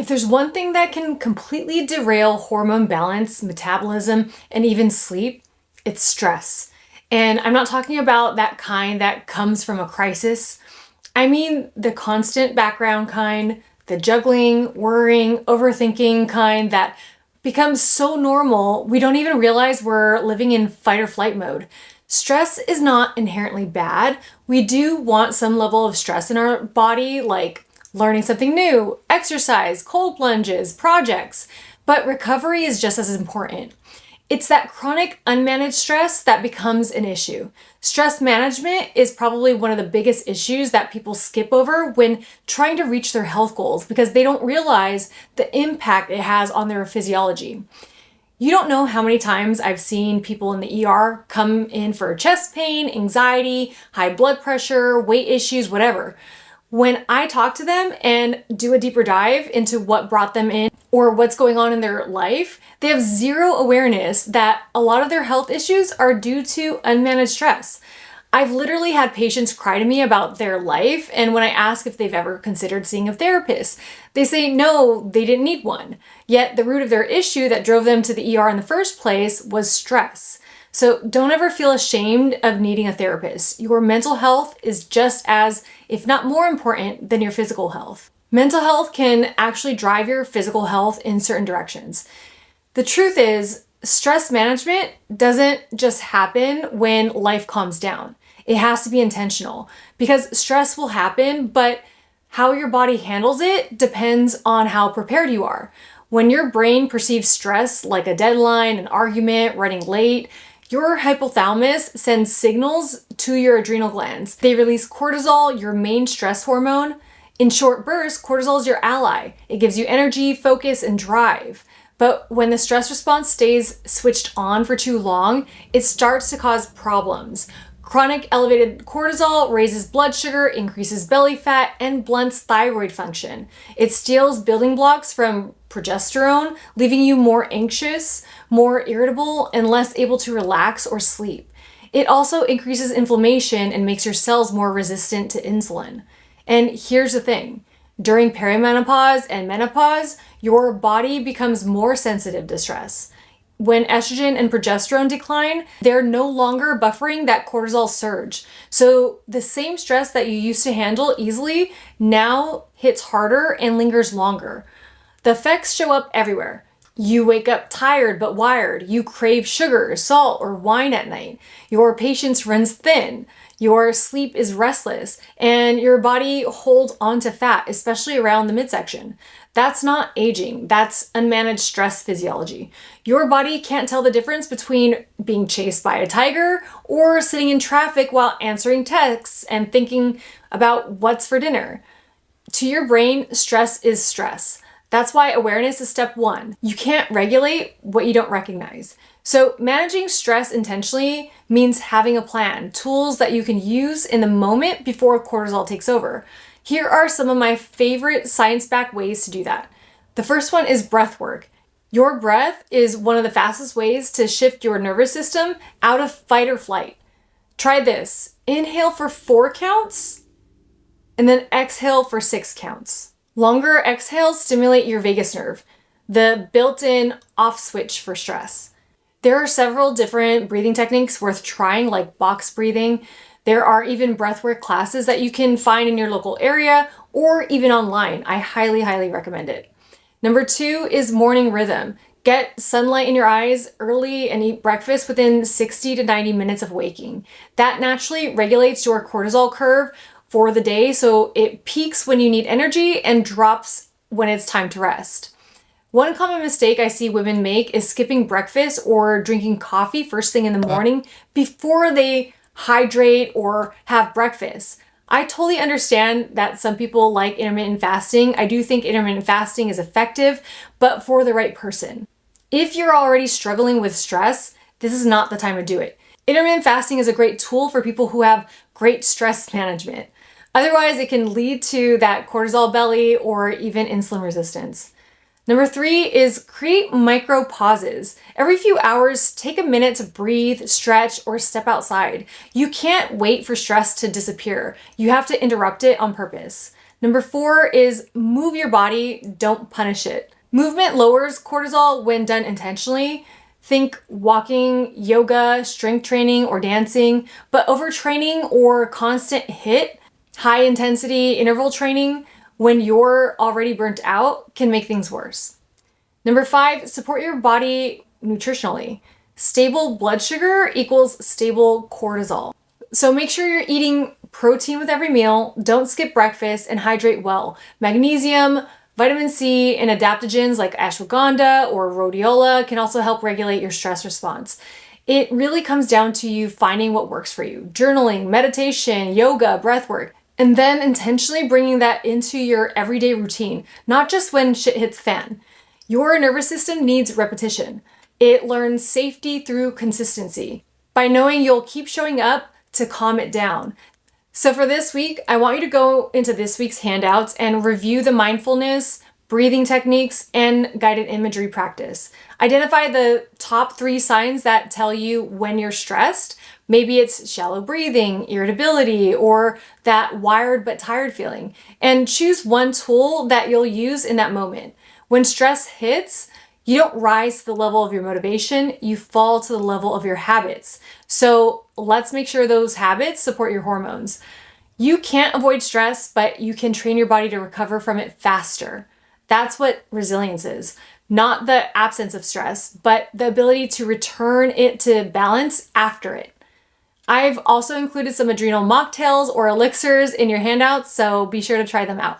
there's one thing that can completely derail hormone balance, metabolism, and even sleep, it's stress. And I'm not talking about that kind that comes from a crisis. I mean the constant background kind, the juggling, worrying, overthinking kind that becomes so normal we don't even realize we're living in fight or flight mode. Stress is not inherently bad. We do want some level of stress in our body, like learning something new, exercise, cold plunges, projects, but recovery is just as important. It's that chronic unmanaged stress that becomes an issue. Stress management is probably one of the biggest issues that people skip over when trying to reach their health goals because they don't realize the impact it has on their physiology. You don't know how many times I've seen people in the ER come in for chest pain, anxiety, high blood pressure, weight issues, whatever. When I talk to them and do a deeper dive into what brought them in or what's going on in their life, they have zero awareness that a lot of their health issues are due to unmanaged stress. I've literally had patients cry to me about their life, and when I ask if they've ever considered seeing a therapist, they say no, they didn't need one. Yet the root of their issue that drove them to the ER in the first place was stress. So don't ever feel ashamed of needing a therapist. Your mental health is just as, if not more important than your physical health. Mental health can actually drive your physical health in certain directions. The truth is, stress management doesn't just happen when life calms down. It has to be intentional because stress will happen, but how your body handles it depends on how prepared you are. When your brain perceives stress like a deadline, an argument, running late, your hypothalamus sends signals to your adrenal glands. They release cortisol, your main stress hormone. In short bursts, cortisol is your ally. It gives you energy, focus, and drive. But when the stress response stays switched on for too long, it starts to cause problems. Chronic elevated cortisol raises blood sugar, increases belly fat, and blunts thyroid function. It steals building blocks from progesterone, leaving you more anxious, more irritable, and less able to relax or sleep. It also increases inflammation and makes your cells more resistant to insulin. And here's the thing. During perimenopause and menopause, your body becomes more sensitive to stress. When estrogen and progesterone decline, they're no longer buffering that cortisol surge. So the same stress that you used to handle easily now hits harder and lingers longer. The effects show up everywhere. You wake up tired but wired. You crave sugar, salt, or wine at night. Your patience runs thin. Your sleep is restless, and your body holds onto fat, especially around the midsection. That's not aging, that's unmanaged stress physiology. Your body can't tell the difference between being chased by a tiger or sitting in traffic while answering texts and thinking about what's for dinner. To your brain, stress is stress. That's why awareness is step one. You can't regulate what you don't recognize. So managing stress intentionally means having a plan, tools that you can use in the moment before cortisol takes over. Here are some of my favorite science-backed ways to do that. The first one is breath work. Your breath is one of the fastest ways to shift your nervous system out of fight or flight. Try this. Inhale for 4 counts, and then exhale for 6 counts. Longer exhales stimulate your vagus nerve, the built-in off switch for stress. There are several different breathing techniques worth trying, like box breathing. There are even breathwork classes that you can find in your local area or even online. I highly, highly recommend it. Number 2 is morning rhythm. Get sunlight in your eyes early and eat breakfast within 60 to 90 minutes of waking. That naturally regulates your cortisol curve for the day, so it peaks when you need energy and drops when it's time to rest. One common mistake I see women make is skipping breakfast or drinking coffee first thing in the morning before they hydrate or have breakfast. I totally understand that some people like intermittent fasting. I do think intermittent fasting is effective, but for the right person. If you're already struggling with stress, this is not the time to do it. Intermittent fasting is a great tool for people who have great stress management. Otherwise, it can lead to that cortisol belly or even insulin resistance. Number 3 is create micro pauses. Every few hours, take a minute to breathe, stretch, or step outside. You can't wait for stress to disappear. You have to interrupt it on purpose. Number 4 is move your body, don't punish it. Movement lowers cortisol when done intentionally. Think walking, yoga, strength training, or dancing, but overtraining or constant high intensity interval training when you're already burnt out can make things worse. Number 5, support your body nutritionally. Stable blood sugar equals stable cortisol. So make sure you're eating protein with every meal, don't skip breakfast, and hydrate well. Magnesium, vitamin C, and adaptogens like ashwagandha or rhodiola can also help regulate your stress response. It really comes down to you finding what works for you. Journaling, meditation, yoga, breathwork, and then intentionally bringing that into your everyday routine, not just when shit hits the fan. Your nervous system needs repetition. It learns safety through consistency by knowing you'll keep showing up to calm it down. So for this week, I want you to go into this week's handouts and review the mindfulness, breathing techniques, and guided imagery practice. Identify the top 3 signs that tell you when you're stressed. Maybe it's shallow breathing, irritability, or that wired but tired feeling. And choose one tool that you'll use in that moment. When stress hits, you don't rise to the level of your motivation, you fall to the level of your habits. So let's make sure those habits support your hormones. You can't avoid stress, but you can train your body to recover from it faster. That's what resilience is. Not the absence of stress, but the ability to return it to balance after it. I've also included some adrenal mocktails or elixirs in your handouts, so be sure to try them out.